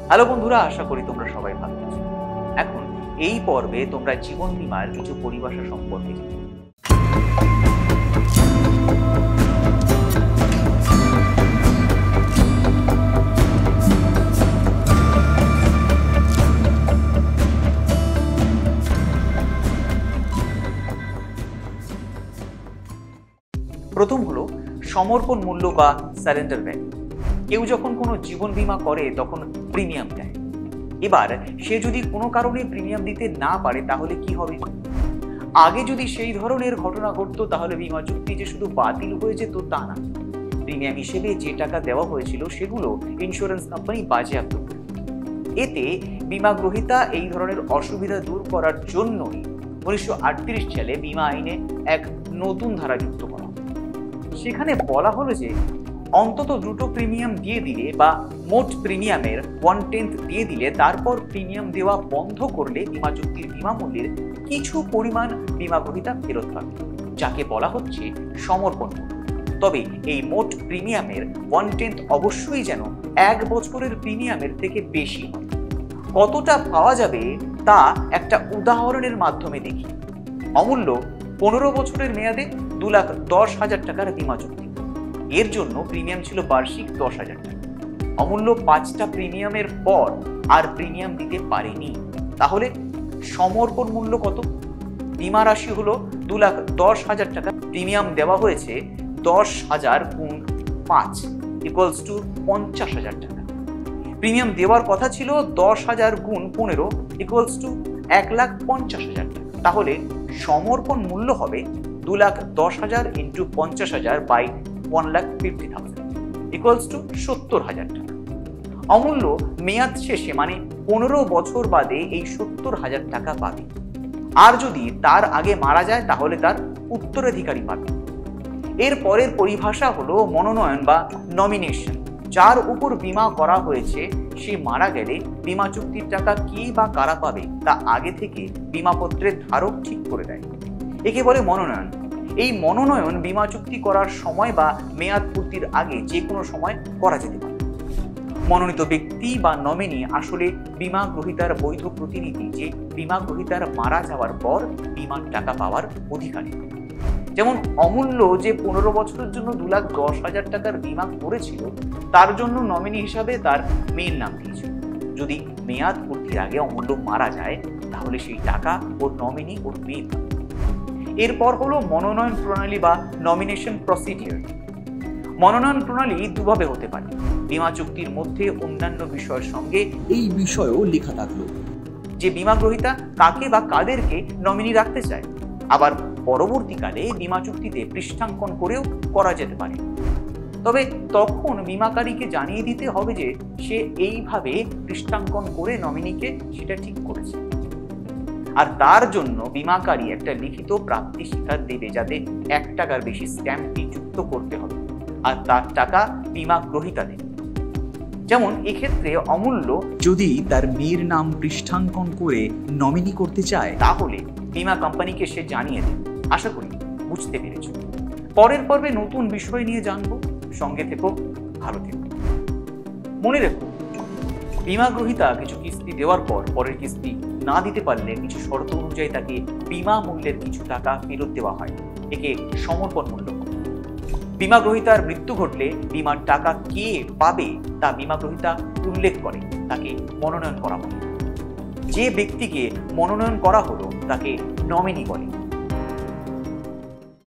Hello বন্ধুরা, আশা করি তোমরা সবাই ভালো আছো। এখন এই পর্বে তোমরা জীবন বীমার কিছু পরিভাষা সম্পর্কে জানবে। প্রথম হলো সমর্পণ মূল্য বা সারেন্ডার ভ্যালু। কেউ যখন কোনো জীবন বীমা করে তখন প্রিমিয়াম দেয়। এবার সে যদি কোনো কারণে প্রিমিয়াম দিতে না পারে তাহলে কি হবে? আগে যদি সেই ধরনের ঘটনা ঘটতো তাহলে বীমা চুক্তি যে শুধু বাতিল হয়ে যেত তা না, প্রিমিয়াম হিসেবে যে টাকা দেওয়া হয়েছিল সেগুলো ইন্স্যুরেন্স কোম্পানি বাজেয়াপ্ত করত। এতে বীমা গ্রহীতা এই ধরনের অসুবিধা দূর করার জন্যই 1938 সালে বীমা আইনে এক নতুন ধারা যুক্ত করা। সেখানে বলা হলো যে অন্তত দুটো প্রিমিয়াম দিয়ে দিলে বা মোট প্রিমিয়ামের 1/10 দিয়ে দিলে তারপর প্রিমিয়াম দেওয়া বন্ধ করলে বীমা চুক্তির বীমা মূল্যের কিছু পরিমাণ বীমা গ্রহীতা ফেরত পাবে, যাকে বলা হচ্ছে সমর্পণ মূল্য। তবে এই মোট প্রিমিয়ামের 1/10 অবশ্যই যেন 1 বছরের প্রিমিয়ামের থেকে বেশি হয়। কতটা পাওয়া যাবে তা একটা উদাহরণের মাধ্যমে দেখি। অমূল্য 15 বছরের মেয়াদে 2,10,000 টাকার বীমা চুক্তি। এর জন্য প্রিমিয়াম ছিল বার্ষিক 10,000 টাকা। অমূল্য 5টা প্রিমিয়ামের পর আর প্রিমিয়াম দিতে পারেনি, তাহলে সমর্পণ মূল্য কত? বীমা রাশি হলো 2,10,000 টাকা। প্রিমিয়াম দেওয়া হয়েছে 10,000 গুণ 5 ইকুয়ালস টু 50,000 টাকা। প্রিমিয়াম দেওয়ার কথা ছিল 10,000 গুণ 15 ইকুয়ালস টু 1,50,000 টাকা। তাহলে সমর্পণ মূল্য হবে 2,10,000 ইন্টু 50,000 বাই 1,50,000 ইকুয়ালস টু 70,000 টাকা। অমূল্য মেয়াদ শেষে মানে 15 বছর বাদে এই 70,000 টাকা পাবে। আর যদি তার আগে মারা যায় তাহলে তার উত্তরাধিকারী পাবে। এর পরের পরিভাষা হলো মনোনয়ন বা নমিনেশন। যার উপর বীমা করা হয়েছে সে মারা গেলে বীমা চুক্তির টাকা কে বা কারা পাবে তা আগে থেকে বীমাপত্রের ধারক ঠিক করে দেয়। একে বলে মনোনয়ন। এই মনোনয়ন বীমা চুক্তি করার সময় বা মেয়াদ পূর্তির আগে যে কোনো সময় করা যেতে পারে। মনোনীত ব্যক্তি বা নমিনি আসলে বীমা গ্রহীতার বৈধ প্রতিনিধি, যে বীমা গ্রহীতার মারা যাওয়ার পর বীমার টাকা পাওয়ার অধিকারী। যেমন অমূল্য যে 15 বছরের জন্য 2,10,000 টাকার বীমা করেছিল তার জন্য নমিনি হিসাবে তার মেয়ের নাম দিয়েছিল। যদি মেয়াদ পূর্তির আগে অমূল্য মারা যায় তাহলে সেই টাকা ওর নমিনি ওর মেয়ে পাবে। এরপর হলো মনোনয়ন প্রণালী বা নমিনেশন প্রসিডিওর। মনোনয়ন প্রণালী দুভাবে হতে পারে। বীমা চুক্তির মধ্যে অন্যান্য বিষয়ের সঙ্গে এই বিষয়ও লেখা থাকলো যে বীমা গ্রহীতা কাকে বা কাদেরকে নমিনি রাখতে চায়। আবার পরবর্তীকালে বীমা চুক্তিতে পৃষ্ঠাঙ্কন করেও করা যেতে পারে। তবে তখন বীমাকারীকে জানিয়ে দিতে হবে যে সে এইভাবে পৃষ্ঠাঙ্কন করে নমিনিকে সেটা ঠিক করেছে। আর তার জন্য বীমাকারী একটা লিখিত প্রাপ্তি স্বীকার দেবে, যাতে 1 টাকার বেশি স্ট্যাম্প ফি যুক্ত করতে হবে, আর তার টাকা বীমা গ্রহীতা দেবে। যেমন এক্ষেত্রে অমূল্য যদি তার মেয়ের নাম পৃষ্ঠাঙ্কন করে নমিনি করতে চায় তাহলে বীমা কোম্পানিকে সে জানিয়ে দেবে। আশা করি বুঝতে পেরেছ। পরের পর্বে নতুন বিষয় নিয়ে জানবো। সঙ্গে থেকো, ভালো থেকো। মনে রেখো, বীমা গ্রহীতা কিছু কিস্তি দেওয়ার পর পরের কিস্তি না দিতে পারলে কিছু শর্ত অনুযায়ী তাকে বীমা মূল্যের কিছু টাকা ফেরত দেওয়া হয়। একে সমর্পণ মূল্য। বীমা গ্রহীতার মৃত্যু ঘটলে বীমার টাকা কে পাবে তা বীমা গ্রহীতা উল্লেখ করে, তাকে মনোনয়ন করা হয়। যে ব্যক্তিকে মনোনয়ন করা হলো তাকে নমিনি বলে।